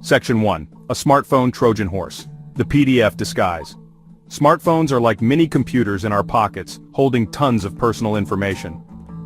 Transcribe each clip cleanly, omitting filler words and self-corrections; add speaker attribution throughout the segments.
Speaker 1: Section 1. A smartphone Trojan horse. The PDF disguise. Smartphones are like mini computers in our pockets, holding tons of personal information.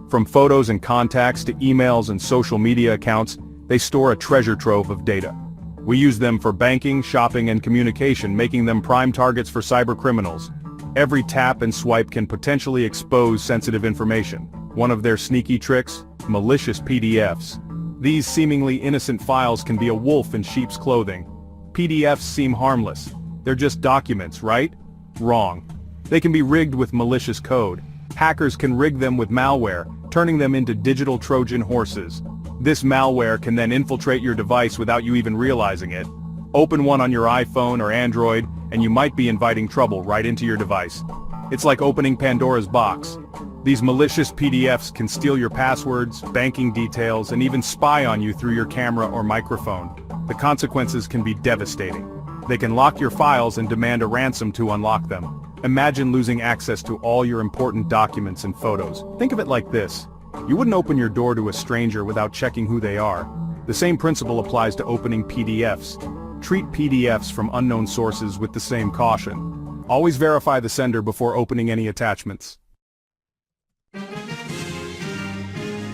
Speaker 1: From photos and contacts to emails and social media accounts, they store a treasure trove of data. We use them for banking, shopping, and communication, making them prime targets for cybercriminals. Every tap and swipe can potentially expose sensitive information. One of their sneaky tricks? Malicious PDFs. These seemingly innocent files can be a wolf in sheep's clothing. PDFs seem harmless. They're just documents, right? Wrong. They can be rigged with malicious code. Hackers can rig them with malware, turning them into digital Trojan horses. This malware can then infiltrate your device without you even realizing it. Open one on your iPhone or Android, and you might be inviting trouble right into your device. It's like opening Pandora's box. These malicious PDFs can steal your passwords, banking details, and even spy on you through your camera or microphone. The consequences can be devastating. They can lock your files and demand a ransom to unlock them. Imagine losing access to all your important documents and photos. Think of it like this. You wouldn't open your door to a stranger without checking who they are. The same principle applies to opening PDFs. Treat PDFs from unknown sources with the same caution. Always verify the sender before opening any attachments.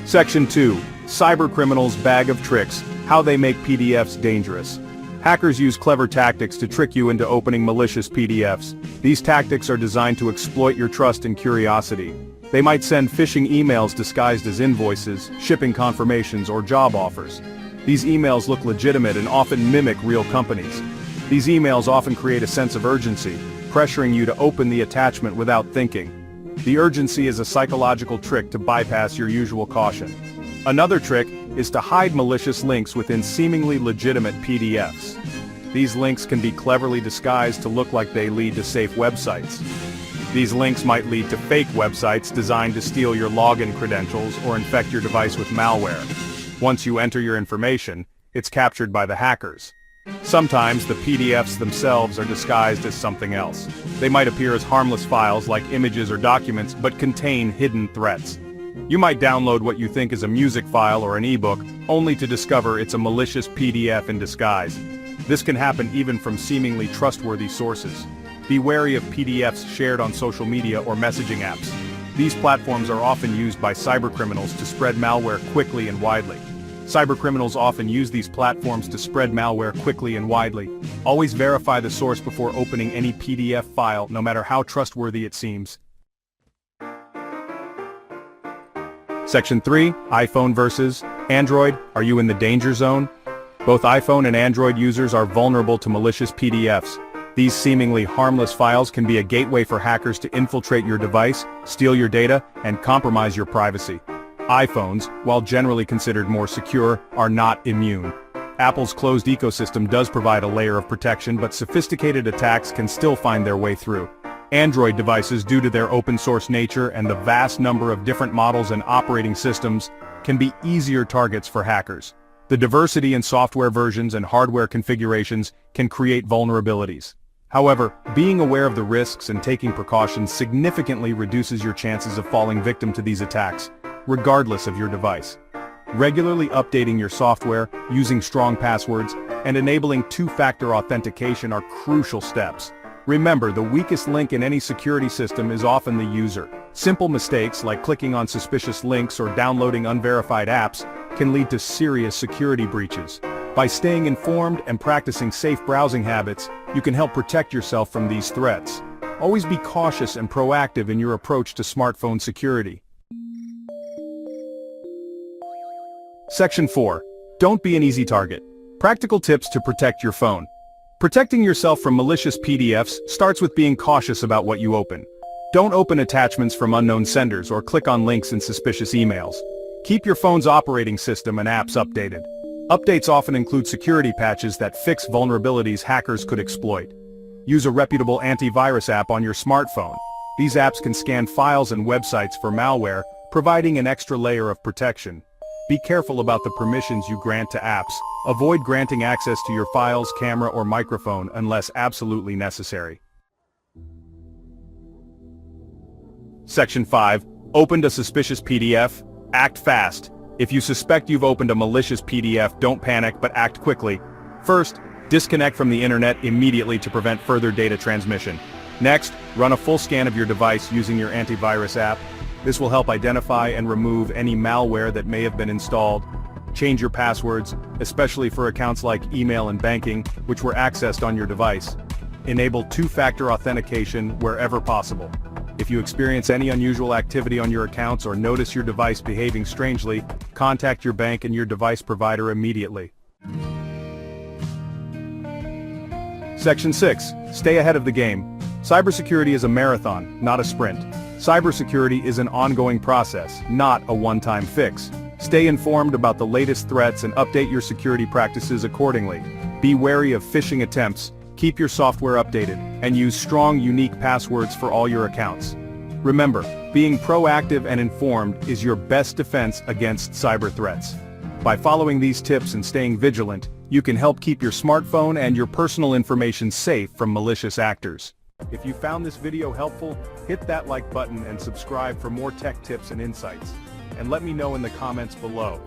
Speaker 1: Section 2. Cybercriminals' bag of tricks, how they make PDFs dangerous. Hackers use clever tactics to trick you into opening malicious PDFs. These tactics are designed to exploit your trust and curiosity. They might send phishing emails disguised as invoices, shipping confirmations, or job offers. These emails look legitimate and often mimic real companies. These emails often create a sense of urgency, pressuring you to open the attachment without thinking. The urgency is a psychological trick to bypass your usual caution. Another trick is to hide malicious links within seemingly legitimate PDFs. These links can be cleverly disguised to look like they lead to safe websites. These links might lead to fake websites designed to steal your login credentials or infect your device with malware. Once you enter your information, it's captured by the hackers. Sometimes the PDFs themselves are disguised as something else. They might appear as harmless files like images or documents, but contain hidden threats. You might download what you think is a music file or an ebook, only to discover it's a malicious PDF in disguise. This can happen even from seemingly trustworthy sources. Be wary of PDFs shared on social media or messaging apps. These platforms are often used by cybercriminals to spread malware quickly and widely. Cybercriminals often use these platforms to spread malware quickly and widely. Always verify the source before opening any PDF file, no matter how trustworthy it seems. Section 3. iPhone versus Android. Are you in the danger zone? Both iPhone and Android users are vulnerable to malicious PDFs. These seemingly harmless files can be a gateway for hackers to infiltrate your device, steal your data, and compromise your privacy. iPhones, while generally considered more secure, are not immune. Apple's closed ecosystem does provide a layer of protection, but sophisticated attacks can still find their way through. Android devices, due to their open-source nature and the vast number of different models and operating systems, can be easier targets for hackers. The diversity in software versions and hardware configurations can create vulnerabilities. However, being aware of the risks and taking precautions significantly reduces your chances of falling victim to these attacks, regardless of your device. Regularly updating your software, using strong passwords, and enabling two-factor authentication are crucial steps. Remember, the weakest link in any security system is often the user. Simple mistakes like clicking on suspicious links or downloading unverified apps can lead to serious security breaches. By staying informed and practicing safe browsing habits, you can help protect yourself from these threats. Always be cautious and proactive in your approach to smartphone security. Section 4. Don't be an easy target. Practical tips to protect your phone. Protecting yourself from malicious PDFs starts with being cautious about what you open. Don't open attachments from unknown senders or click on links in suspicious emails. Keep your phone's operating system and apps updated. Updates often include security patches that fix vulnerabilities hackers could exploit. Use a reputable antivirus app on your smartphone. These apps can scan files and websites for malware, providing an extra layer of protection. Be careful about the permissions you grant to apps. Avoid granting access to your files, camera, or microphone unless absolutely necessary. Section 5. Opened a suspicious PDF? Act fast. If you suspect you've opened a malicious PDF, don't panic but act quickly. First, disconnect from the internet immediately to prevent further data transmission. Next, run a full scan of your device using your antivirus app. This will help identify and remove any malware that may have been installed. Change your passwords, especially for accounts like email and banking, which were accessed on your device. Enable two-factor authentication wherever possible. If you experience any unusual activity on your accounts or notice your device behaving strangely, contact your bank and your device provider immediately. Section 6. Stay ahead of the game. Cybersecurity is a marathon, not a sprint. Cybersecurity is an ongoing process, not a one-time fix. Stay informed about the latest threats and update your security practices accordingly. Be wary of phishing attempts, keep your software updated, and use strong, unique passwords for all your accounts. Remember, being proactive and informed is your best defense against cyber threats. By following these tips and staying vigilant, you can help keep your smartphone and your personal information safe from malicious actors. If you found this video helpful, hit that like button and subscribe for more tech tips and insights. And let me know in the comments below.